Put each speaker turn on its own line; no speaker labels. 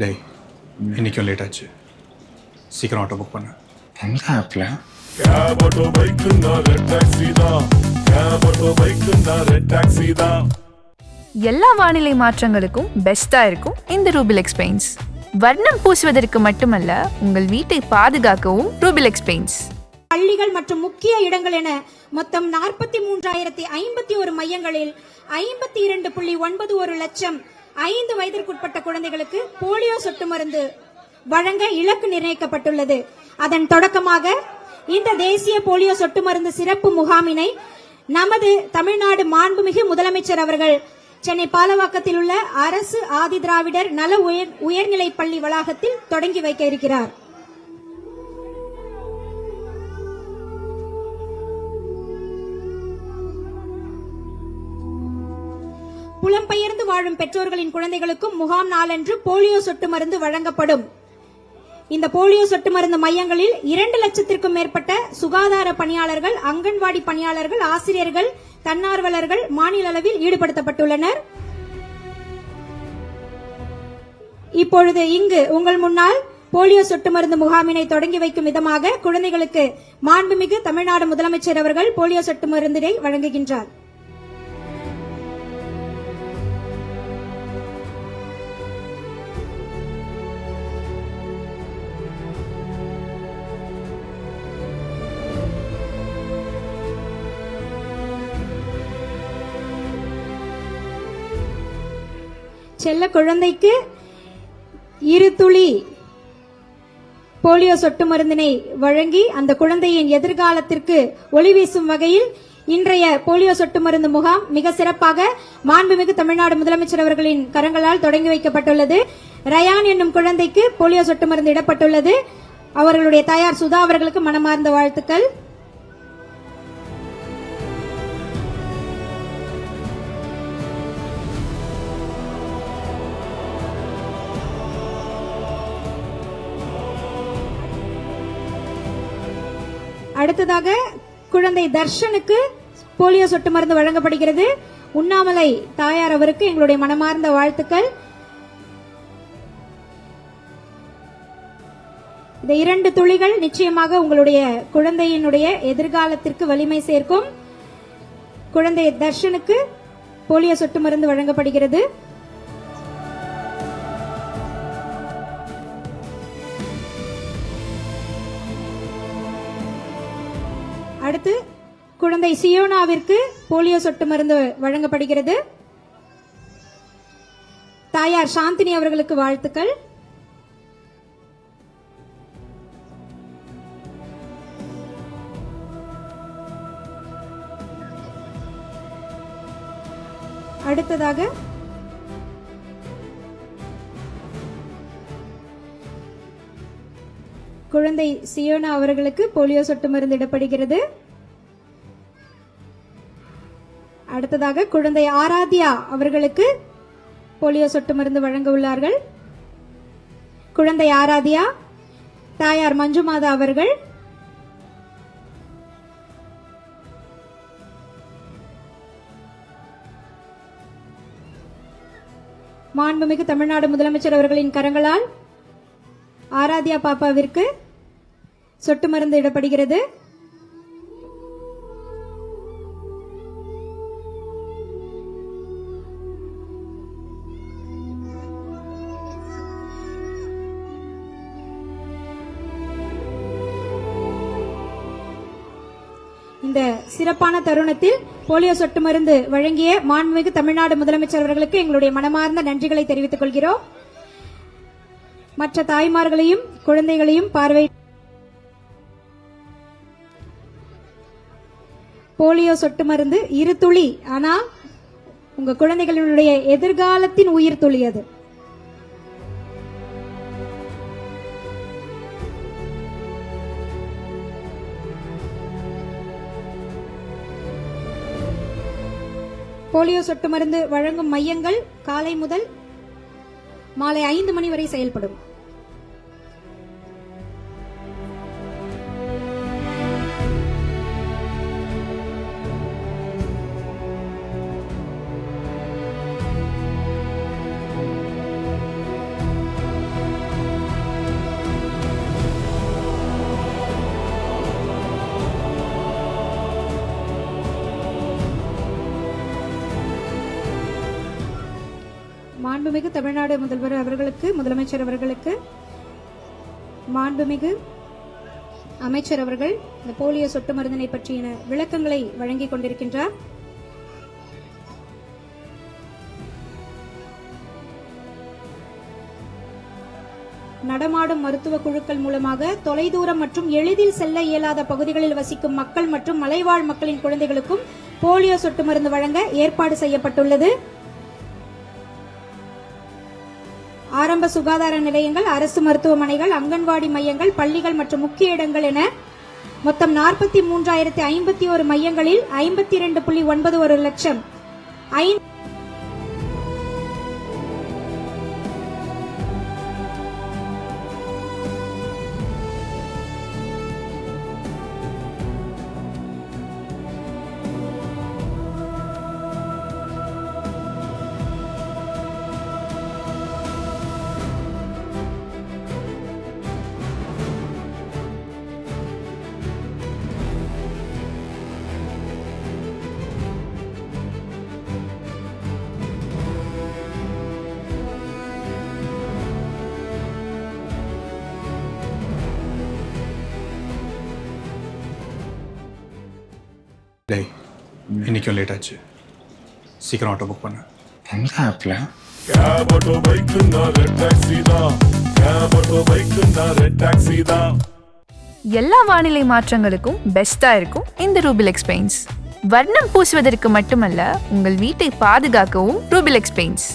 டேய், இன்னைக்கும் லேட் ஆச்சு. சீக்கிரம் ஆட்டோ புக் பண்ணு.
எந்த ஆப்ல?
கேப் ஆட்டோ பைக்குன்னா ரெட் டாக்ஸி தான். கேப் ஆட்டோ பைக்குன்னா ரெட் டாக்ஸி தான்.
எல்லா வானிலை மாற்றங்களுக்கும் பெஸ்டா இருக்கும் இந்த ரூபிலெக்ஸ் பெயிண்ட்ஸ். வர்ணம் பூசுவதற்கு மட்டுமல்ல, உங்கள் வீட்டை பாதுகாக்கவும் ரூபிலெக்ஸ் பெயிண்ட்ஸ்.
பள்ளிகள் மற்றும் முக்கிய இடங்கள் என மொத்தம் 43,051 மையங்களில் 52.91 லட்சம் 5 வயதிற்குட்பட்ட குழந்தைகளுக்கு போலியோ சொட்டு மருந்து வழங்க இலக்கு நிர்ணயிக்கப்பட்டுள்ளது. அதன் தொடக்கமாக இந்த தேசிய போலியோ சொட்டு மருந்து சிறப்பு முகாமினை நமது தமிழ்நாடு மாண்புமிகு முதலமைச்சர் அவர்கள் சென்னை பாலவாக்கத்தில் உள்ள அரசு ஆதி திராவிடர் நல உயர்நிலை பள்ளி வளாகத்தில் தொடங்கி வைக்க இருக்கிறார். புலம்பெயர்ந்து வாழும் பெற்றோர்களின் குழந்தைகளுக்கும் முகாம் நாளன்று போலியோ சொட்டு மருந்து வழங்கப்படும். இந்த போலியோ சொட்டு மருந்து மையங்களில் 2 லட்சத்திற்கும் மேற்பட்ட சுகாதார பணியாளர்கள், அங்கன்வாடி பணியாளர்கள், ஆசிரியர்கள், தன்னார்வலர்கள் மாநில அளவில் ஈடுபடுத்தப்பட்டுள்ளனர். இப்பொழுது இங்கு உங்கள் முன்னால் போலியோ சொட்டு மருந்து முகாமினை தொடங்கி வைக்கும் விதமாக குழந்தைகளுக்கு மாண்புமிகு தமிழ்நாடு முதலமைச்சர் அவர்கள் போலியோ சொட்டு மருந்தினை வழங்குகின்றார். செல்ல குழந்தைக்கு 2 துளி போலியோ சொட்டு மருந்தினை வழங்கி அந்த குழந்தையின் எதிர்காலத்திற்கு ஒளி வீசும் வகையில் இன்றைய போலியோ சொட்டு மருந்து முகாம் மிக சிறப்பாக மாண்புமிகு தமிழ்நாடு முதலமைச்சர் அவர்களின் கரங்களால் தொடங்கி வைக்கப்பட்டுள்ளது. ரயான் என்னும் குழந்தைக்கு போலியோ சொட்டு மருந்து இடப்பட்டுள்ளது. அவர்களுடைய தாயார் சுதா அவர்களுக்கு மனமார்ந்த வாழ்த்துக்கள். அடுத்ததாக குழந்தை தர்ஷனுக்கு போலியோ சொட்டு மருந்து வழங்கப்படுகிறது. உண்ணாமலை தாயார் அவருக்கு எங்களுடைய மனமார்ந்த வாழ்த்துக்கள். இந்த 2 துளிகள் நிச்சயமாக உங்களுடைய குழந்தையினுடைய எதிர்காலத்திற்கு வலிமை சேர்க்கும். குழந்தை தர்ஷனுக்கு போலியோ சொட்டு மருந்து வழங்கப்படுகிறது. அடுத்து குழந்தை சியோனாவிற்கு போலியோ சொட்டு மருந்து வழங்கப்படுகிறது. தாயார் சாந்தினி அவர்களுக்கு வாழ்த்துக்கள். அடுத்ததாக குழந்தை சியோனா அவர்களுக்கு போலியோ சொட்டு மருந்து இடப்படுகிறது. அடுத்ததாக குழந்தை ஆராத்யா அவர்களுக்கு போலியோ சொட்டு மருந்து வழங்க உள்ளார்கள். குழந்தை ஆராத்யா, தாயார் மஞ்சுமாதா அவர்கள். மாண்புமிகு தமிழ்நாடு முதலமைச்சர் அவர்களின் கரங்களால் ஆராத்யா பாப்பாவிற்கு சொட்டு மருந்து இடப்படுகிறது. இந்த சிறப்பான தருணத்தில் போலியோ சொட்டு மருந்து வழங்கிய மாண்புமிகு தமிழ்நாடு முதலமைச்சர் அவர்களுக்கு எங்களுடைய மனமார்ந்த நன்றிகளை தெரிவித்துக் கொள்கிறோம். மற்ற தாய்மார்களையும் குழந்தைகளையும் போலியோ சொட்டு மருந்து 2 துளி, ஆனா உங்க குழந்தைகளுடைய எதிர்காலத்தின் உயிர் துளி அது. போலியோ சொட்டு மருந்து வழங்கும் மையங்கள் காலை முதல் மாலை 5 மணி வரை செயல்படும். மாண்புமிகு தமிழ்நாடு முதல்வர் அவர்களுக்கு, முதலமைச்சர் அவர்களுக்கு, மாண்புமிகு அமைச்சர் அவர்கள் இந்த போலியோ சொட்டு மருந்தினை பற்றிய விளக்கங்களை வழங்கிக் கொண்டிருக்கின்றார். நடமாடும் மருத்துவ குழுக்கள் மூலமாக தொலைதூரம் மற்றும் எளிதில் செல்ல இயலாத பகுதிகளில் வசிக்கும் மக்கள் மற்றும் மலைவாழ் மக்களின் குழந்தைகளுக்கும் போலியோ சொட்டு மருந்து வழங்க ஏற்பாடு செய்யப்பட்டுள்ளது. ஆரம்ப சுகாதார நிலையங்கள், அரசு மருத்துவமனைகள், அங்கன்வாடி மையங்கள், பள்ளிகள் மற்றும் முக்கிய இடங்கள் என மொத்தம் 43,051 மையங்களில் 52.91 லட்சம்
டேய் இன்னைக்கும் லேட் ஆச்சு, சீக்கிரம் ஆட்டோ புக் பண்ணு.
எந்த ஆப்ல?
கேப் ஆட்டோ பைக்குன்னா ரெட் டாக்ஸி தான். கேப் ஆட்டோ பைக்குன்னா ரெட் டாக்ஸி தான்.
எல்லா வானிலை மாற்றங்களுக்கும் பெஸ்டா இருக்கும் இந்த ரூபிலெக்ஸ் பெயிண்ட்ஸ். வர்ணம் பூசுவதற்கு மட்டுமல்ல, உங்கள் வீட்டை பாதுகாக்கவும் ரூபிலெக்ஸ் பெயிண்ட்ஸ்.